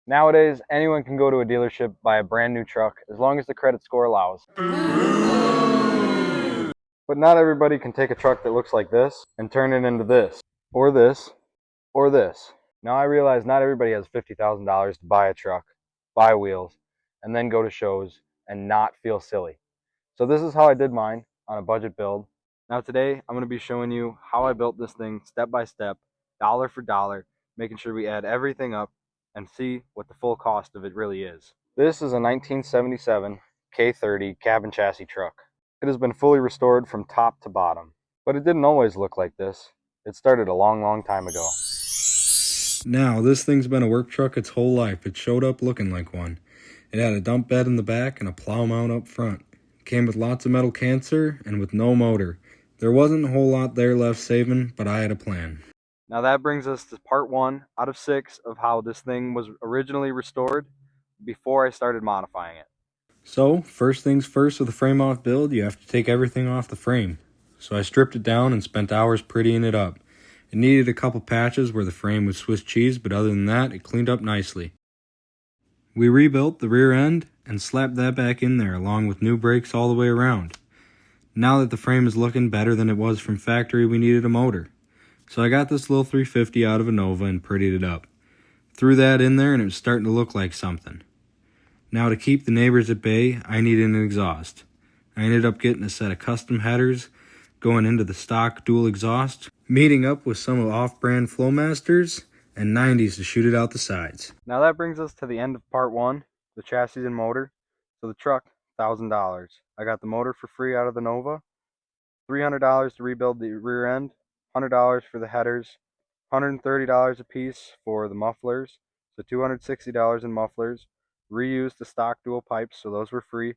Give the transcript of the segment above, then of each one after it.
Nowadays, anyone can go to a dealership, buy a brand new truck, as long as the credit score allows. But not everybody can take a truck that looks like this and turn it into this, or this, or this. Now I realize not everybody has $50,000 to buy a truck, buy wheels, and then go to shows and not feel silly. So this is how I did mine on a budget build. Now today, I'm going to be showing you how I built this thing step by step, dollar for dollar, making sure we add everything up and see what the full cost of it really is. This is a 1977 K30 cab and chassis truck. It has been fully restored from top to bottom, but it didn't always look like this. It started a long time ago. Now, this thing's been a work truck its whole life. It showed up looking like one. It had a dump bed in the back and a plow mount up front. It came with lots of metal cancer and with no motor. There wasn't a whole lot there left saving, but I had a plan. Now that brings us to part 1 out of 6 of how this thing was originally restored before I started modifying it. So, first things first with a frame off build, you have to take everything off the frame. So I stripped it down and spent hours prettying it up. It needed a couple patches where the frame was Swiss cheese, but other than that, it cleaned up nicely. We rebuilt the rear end and slapped that back in there along with new brakes all the way around. Now that the frame is looking better than it was from factory, we needed a motor. So I got this little 350 out of a Nova and prettied it up. Threw that in there and it was starting to look like something. Now to keep the neighbors at bay, I needed an exhaust. I ended up getting a set of custom headers going into the stock dual exhaust, meeting up with some of off-brand Flowmasters and 90s to shoot it out the sides. Now that brings us to the end of part 1, the chassis and motor. So the truck, $1,000. I got the motor for free out of the Nova, $300 to rebuild the rear end, $100 for the headers, $130 a piece for the mufflers, so $260 in mufflers. Reused the stock dual pipes, so those were free.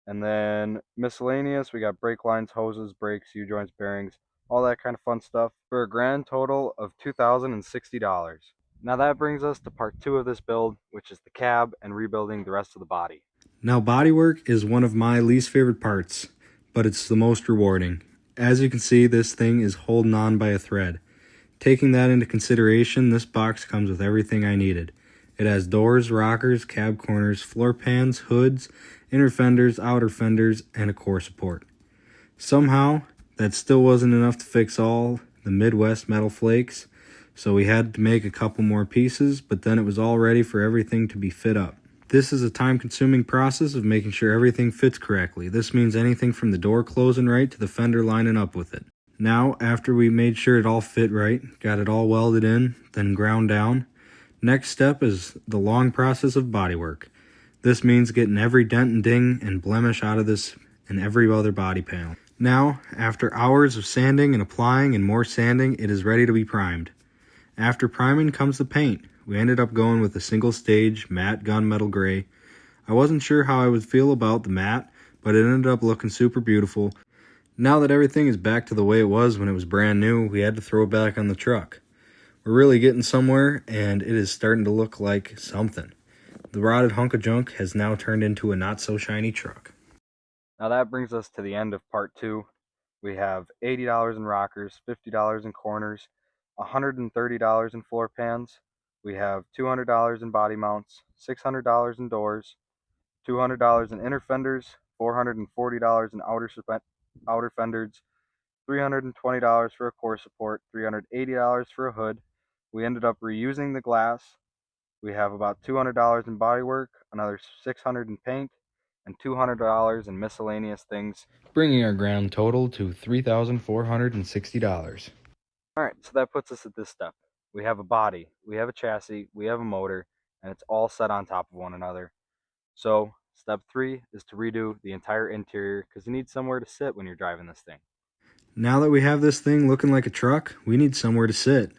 And then miscellaneous, we got brake lines, hoses, brakes, U-joints, bearings, all that kind of fun stuff for a grand total of $2,060. Now that brings us to part 2 of this build, which is the cab and rebuilding the rest of the body. Now bodywork is one of my least favorite parts, but it's the most rewarding. As you can see, this thing is holding on by a thread. Taking that into consideration, this box comes with everything I needed. It has doors, rockers, cab corners, floor pans, hoods, inner fenders, outer fenders, and a core support. Somehow, that still wasn't enough to fix all the Midwest metal flakes, so we had to make a couple more pieces, but then it was all ready for everything to be fit up. This is a time-consuming process of making sure everything fits correctly. This means anything from the door closing right to the fender lining up with it. Now, after we made sure it all fit right, got it all welded in, then ground down, next step is the long process of bodywork. This means getting every dent and ding and blemish out of this and every other body panel. Now, after hours of sanding and applying and more sanding, it is ready to be primed. After priming comes the paint. We ended up going with a single stage matte gunmetal gray. I wasn't sure how I would feel about the matte, but it ended up looking super beautiful. Now that everything is back to the way it was when it was brand new, we had to throw it back on the truck. We're really getting somewhere, and it is starting to look like something. The rotted hunk of junk has now turned into a not-so-shiny truck. Now that brings us to the end of part 2. We have $80 in rockers, $50 in corners, $130 in floor pans. We have $200 in body mounts, $600 in doors, $200 in inner fenders, $440 in outer fenders, $320 for a core support, $380 for a hood. We ended up reusing the glass. We have about $200 in bodywork, another $600 in paint, and $200 in miscellaneous things, bringing our grand total to $3,460. Alright, so that puts us at this step. We have a body, we have a chassis, we have a motor, and it's all set on top of one another. So, step 3 is to redo the entire interior, because you need somewhere to sit when you're driving this thing. Now that we have this thing looking like a truck, we need somewhere to sit.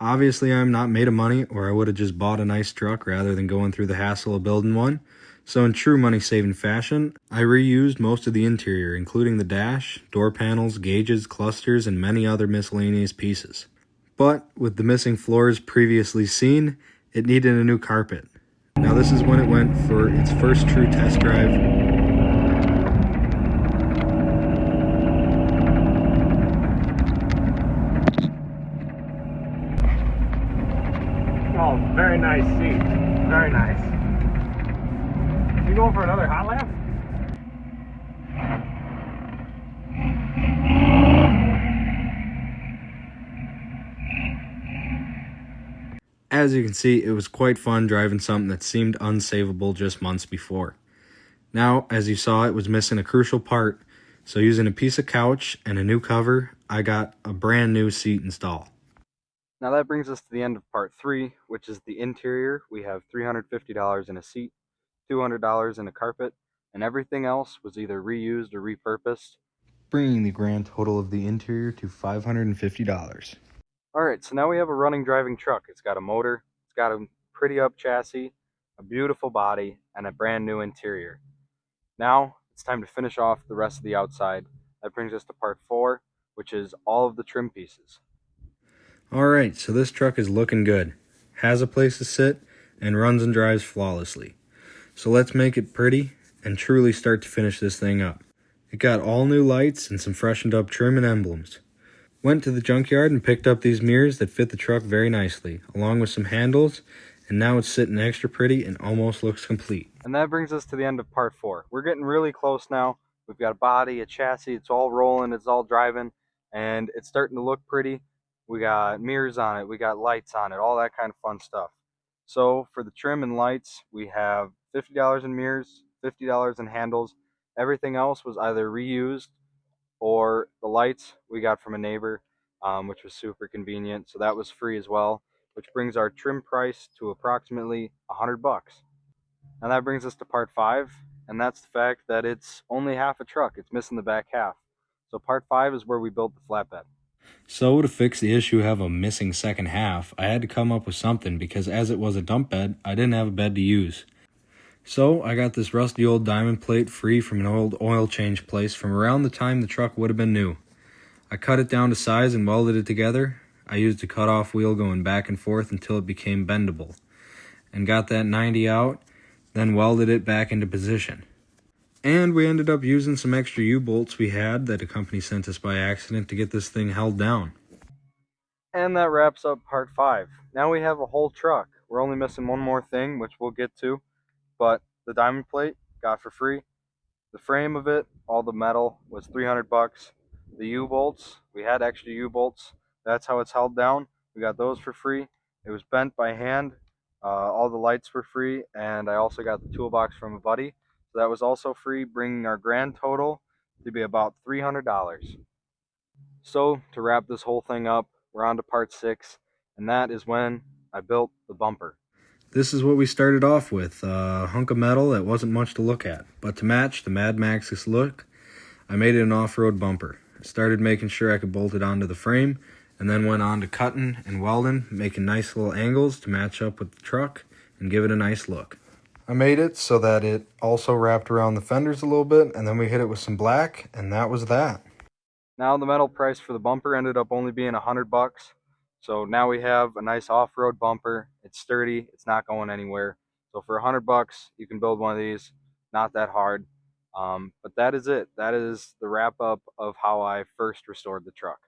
Obviously, I'm not made of money, or I would have just bought a nice truck rather than going through the hassle of building one. So in true money-saving fashion, I reused most of the interior, including the dash, door panels, gauges, clusters, and many other miscellaneous pieces. But with the missing floors previously seen, it needed a new carpet. Now this is when it went for its first true test drive. Oh, very nice seats. Very nice. You going for another hot lap? As you can see, it was quite fun driving something that seemed unsavable just months before. Now, as you saw, it was missing a crucial part, so using a piece of couch and a new cover, I got a brand new seat installed. Now that brings us to the end of part 3, which is the interior. We have $350 in a seat, $200 in a carpet, and everything else was either reused or repurposed. Bringing the grand total of the interior to $550. Alright, so now we have a running driving truck. It's got a motor, it's got a pretty up chassis, a beautiful body, and a brand new interior. Now it's time to finish off the rest of the outside. That brings us to part 4, which is all of the trim pieces. Alright, so this truck is looking good, has a place to sit, and runs and drives flawlessly. So let's make it pretty and truly start to finish this thing up. It got all new lights and some freshened up trim and emblems. Went to the junkyard and picked up these mirrors that fit the truck very nicely, along with some handles, and now it's sitting extra pretty and almost looks complete. And that brings us to the end of part 4. We're getting really close now. We've got a body, a chassis, it's all rolling, it's all driving, and it's starting to look pretty. We got mirrors on it, we got lights on it, all that kind of fun stuff. So for the trim and lights, we have $50 in mirrors, $50 in handles. Everything else was either reused or the lights we got from a neighbor, which was super convenient. So that was free as well, which brings our trim price to approximately $100. And that brings us to part 5, and that's the fact that it's only half a truck. It's missing the back half. So part 5 is where we built the flatbed. So to fix the issue of a missing second half, I had to come up with something because as it was a dump bed, I didn't have a bed to use. So I got this rusty old diamond plate free from an old oil change place from around the time the truck would have been new. I cut it down to size and welded it together. I used a cut-off wheel going back and forth until it became bendable, and got that 90 out, then welded it back into position. And we ended up using some extra U-bolts we had that a company sent us by accident to get this thing held down. And that wraps up part 5. Now we have a whole truck. We're only missing one more thing, which we'll get to. But the diamond plate, got for free. The frame of it, all the metal, was $300. The U-bolts, we had extra U-bolts. That's how it's held down. We got those for free. It was bent by hand. All the lights were free, and I also got the toolbox from a buddy. So that was also free, bringing our grand total to be about $300. So to wrap this whole thing up, we're on to part 6, and that is when I built the bumper. This is what we started off with, a hunk of metal that wasn't much to look at. But to match the Mad Max's look, I made it an off-road bumper. I started making sure I could bolt it onto the frame, and then went on to cutting and welding, making nice little angles to match up with the truck and give it a nice look. I made it so that it also wrapped around the fenders a little bit, and then we hit it with some black, and that was that. Now the metal price for the bumper ended up only being $100. So now we have a nice off-road bumper. It's sturdy, it's not going anywhere. So for $100, you can build one of these. Not that hard. But that is it. That is the wrap up of how I first restored the truck.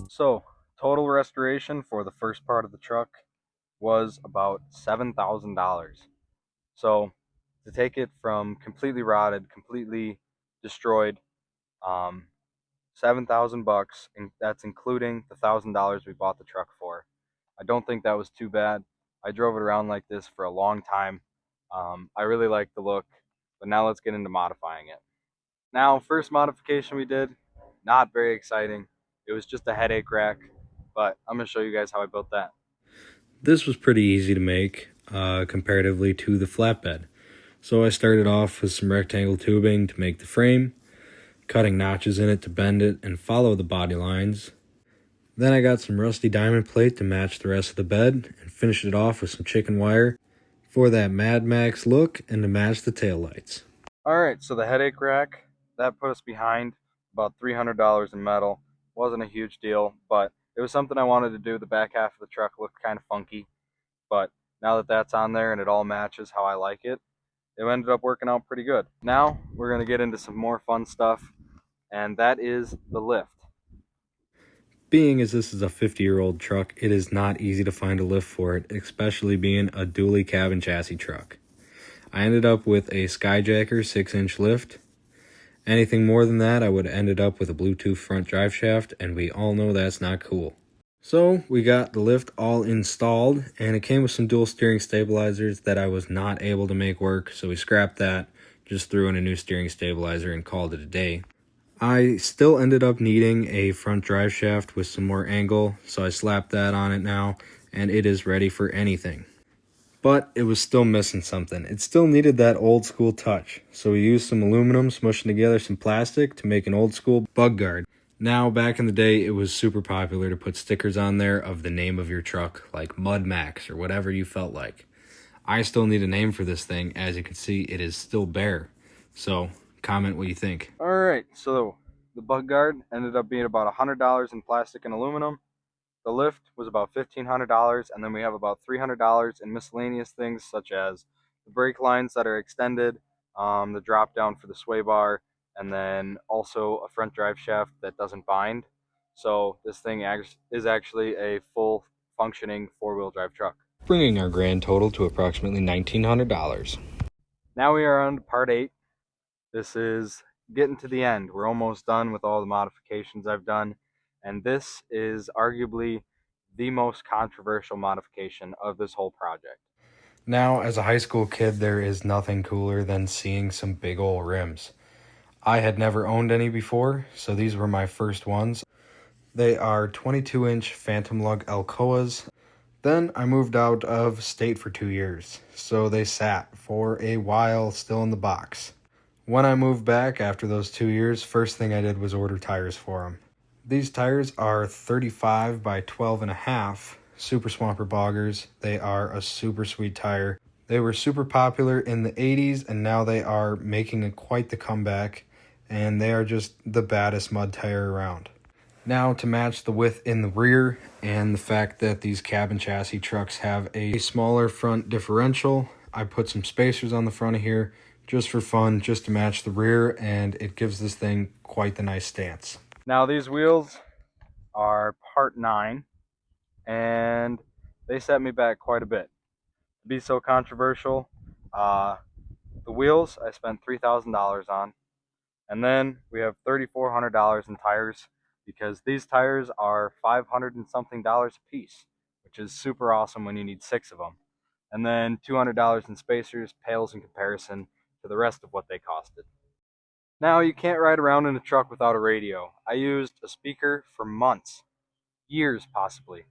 So, total restoration for the first part of the truck was about $7,000. So, to take it from completely rotted, completely destroyed, 7,000 bucks, and that's including the $1,000 we bought the truck for. I don't think that was too bad. I drove it around like this for a long time. I really like the look, but now let's get into modifying it. Now, first modification we did, not very exciting. It was just a headache rack, but I'm going to show you guys how I built that. This was pretty easy to make comparatively to the flatbed. So I started off with some rectangle tubing to make the frame, cutting notches in it to bend it and follow the body lines. Then I got some rusty diamond plate to match the rest of the bed and finished it off with some chicken wire for that Mad Max look and to match the taillights. Alright, so the headache rack, that put us behind about $300 in metal. Wasn't a huge deal, but it was something I wanted to do. The back half of the truck looked kind of funky, but now that that's on there and it all matches how I like it, it ended up working out pretty good. Now we're going to get into some more fun stuff, and that is the lift. Being as this is a 50-year-old truck, it is not easy to find a lift for it, especially being a dually cabin chassis truck. I ended up with a Skyjacker 6-inch lift. Anything more than that, I would have ended up with a Bluetooth front drive shaft, and we all know that's not cool. So we got the lift all installed, and it came with some dual steering stabilizers that I was not able to make work, so we scrapped that, just threw in a new steering stabilizer and called it a day. I still ended up needing a front drive shaft with some more angle, so I slapped that on it now, and it is ready for anything. But it was still missing something. It still needed that old school touch, so we used some aluminum, smushing together some plastic to make an old school bug guard. Now, back in the day, it was super popular to put stickers on there of the name of your truck, like Mud Max or whatever you felt like. I still need a name for this thing. As you can see, it is still bare. So, comment what you think. Alright, so the bug guard ended up being about $100 in plastic and aluminum. The lift was about $1,500, and then we have about $300 in miscellaneous things such as the brake lines that are extended, the drop down for the sway bar, and then also a front drive shaft that doesn't bind. So this thing is actually a full functioning four-wheel drive truck. Bringing our grand total to approximately $1,900. Now we are on to part 8. This is getting to the end. We're almost done with all the modifications I've done, and this is arguably the most controversial modification of this whole project. Now, as a high school kid, there is nothing cooler than seeing some big ol' rims. I had never owned any before, so these were my first ones. They are 22-inch Phantom Lug Alcoas. Then I moved out of state for 2 years, so they sat for a while still in the box. When I moved back after those 2 years, first thing I did was order tires for them. These tires are 35 by 12 and a half Super Swamper Boggers. They are a super sweet tire. They were super popular in the 80s, and now they are making quite the comeback, and they are just the baddest mud tire around. Now, to match the width in the rear and the fact that these cabin chassis trucks have a smaller front differential, I put some spacers on the front of here just for fun, just to match the rear, and it gives this thing quite the nice stance. Now these wheels are part 9, and they set me back quite a bit. To be so controversial, the wheels I spent $3,000 on, and then we have $3,400 in tires, because these tires are $500 and something a piece, which is super awesome when you need 6 of them. And then $200 in spacers pales in comparison to the rest of what they costed. Now, you can't ride around in a truck without a radio. I used a speaker for months, years possibly,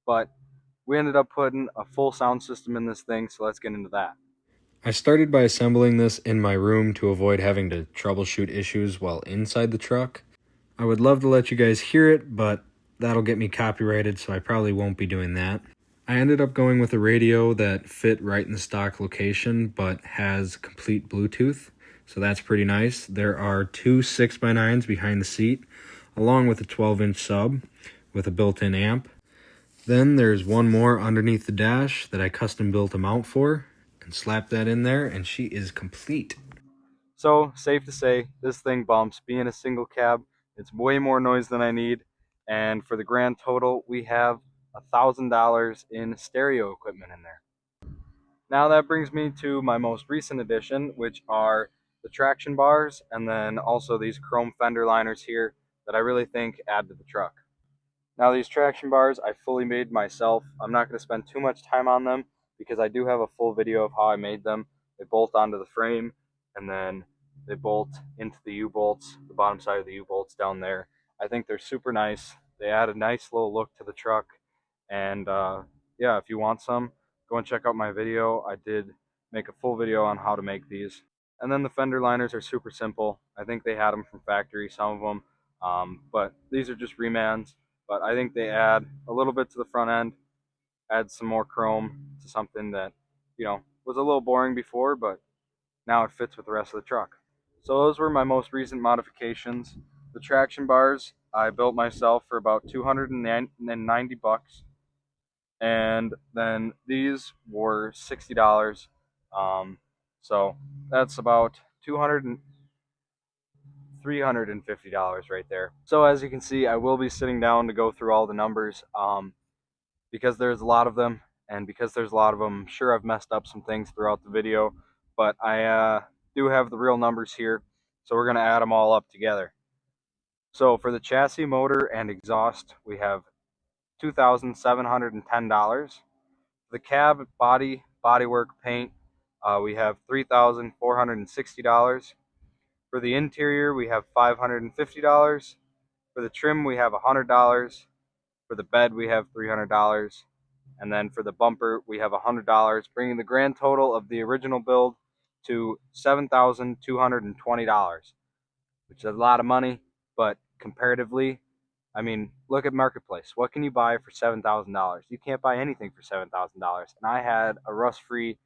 but we ended up putting a full sound system in this thing, so let's get into that. I started by assembling this in my room to avoid having to troubleshoot issues while inside the truck. I would love to let you guys hear it, but that'll get me copyrighted, so I probably won't be doing that. I ended up going with a radio that fit right in the stock location, but has complete Bluetooth, so that's pretty nice. There are 2 6x9s behind the seat, along with a 12-inch sub with a built-in amp. Then there's one more underneath the dash that I custom built a mount for, and slapped that in there, and she is complete. So, safe to say, this thing bumps. Being a single cab, it's way more noise than I need, and for the grand total, we have $1,000 in stereo equipment in there. Now that brings me to my most recent addition, which are the traction bars, and then also these chrome fender liners here that I really think add to the truck. Now these traction bars I fully made myself. I'm not going to spend too much time on them because I do have a full video of how I made them. They bolt onto the frame, and then they bolt into the U-bolts, the bottom side of the U-bolts down there. I think they're super nice. They add a nice little look to the truck, and yeah, if you want some, go and check out my video. I did make a full video on how to make these. And then the fender liners are super simple. I think they had them from factory, some of them, but these are just remans. But I think they add a little bit to the front end, add some more chrome to something that, was a little boring before, but now it fits with the rest of the truck. So those were my most recent modifications. The traction bars I built myself for about 290 bucks, and then these were $60. So that's about 200 $350 right there. So as you can see, I will be sitting down to go through all the numbers, because there's a lot of them, and because there's a lot of them, I'm sure I've messed up some things throughout the video, but I do have the real numbers here, so we're going to add them all up together. So for the chassis, motor, and exhaust, we have $2,710. The cab, bodywork, paint, we have $3,460. For the interior, we have $550. For the trim, we have $100. For the bed, we have $300. And then for the bumper, we have $100, bringing the grand total of the original build to $7,220, which is a lot of money, but comparatively, I mean, look at Marketplace. What can you buy for $7,000? You can't buy anything for $7,000. And I had a rust-free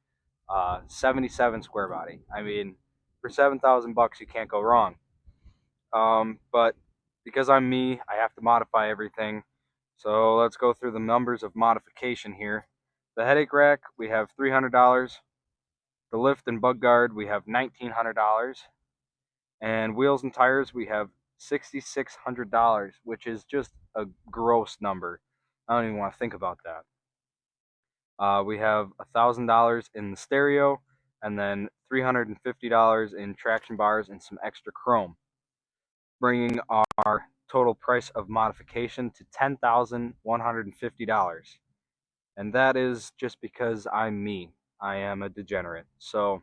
77 square body. I mean, for 7,000 bucks, you can't go wrong. But because I'm me, I have to modify everything. So let's go through the numbers of modification here. The headache rack, we have $300. The lift and bug guard, we have $1,900. And wheels and tires, we have $6,600, which is just a gross number. I don't even want to think about that. We have $1,000 in the stereo, and then $350 in traction bars and some extra chrome, bringing our total price of modification to $10,150. And that is just because I'm me. I am a degenerate. So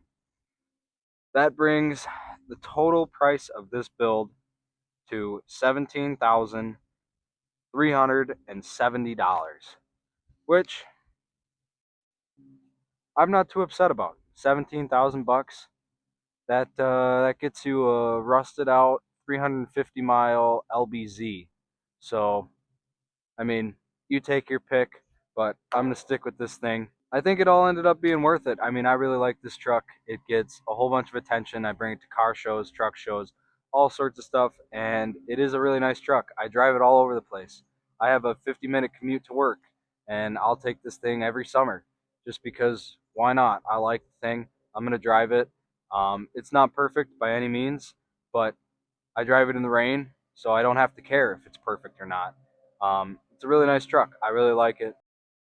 that brings the total price of this build to $17,370, which I'm not too upset about. 17,000 bucks. That gets you a rusted out 350 mile LBZ. So I mean, you take your pick, but I'm gonna stick with this thing. I think it all ended up being worth it. I mean, I really like this truck. It gets a whole bunch of attention. I bring it to car shows, truck shows, all sorts of stuff, and it is a really nice truck. I drive it all over the place. I have a 50-minute commute to work, and I'll take this thing every summer just because why not? I like the thing. I'm gonna drive it. It's not perfect by any means, but I drive it in the rain, so I don't have to care if it's perfect or not. It's a really nice truck. I really like it.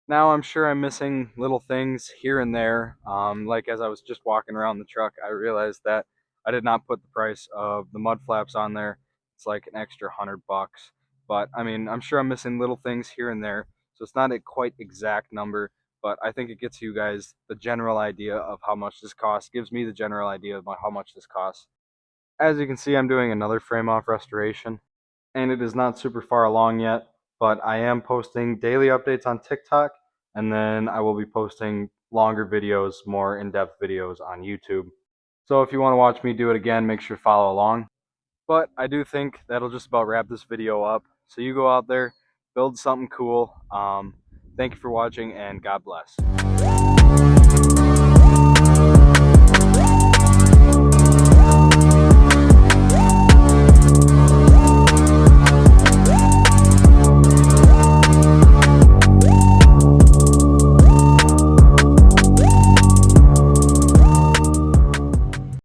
Now I'm sure I'm missing little things here and there. Like as I was just walking around the truck, I realized that I did not put the price of the mud flaps on there. It's like an extra $100. But I mean, I'm sure I'm missing little things here and there. So it's not a quite exact number, but I think it gets you guys the general idea of how much this costs. Gives me the general idea of how much this costs. As you can see, I'm doing another frame off restoration, and it is not super far along yet, but I am posting daily updates on TikTok, and then I will be posting longer videos, more in-depth videos on YouTube. So if you want to watch me do it again, make sure to follow along. But I do think that'll just about wrap this video up. So you go out there, build something cool. Thank you for watching, and God bless.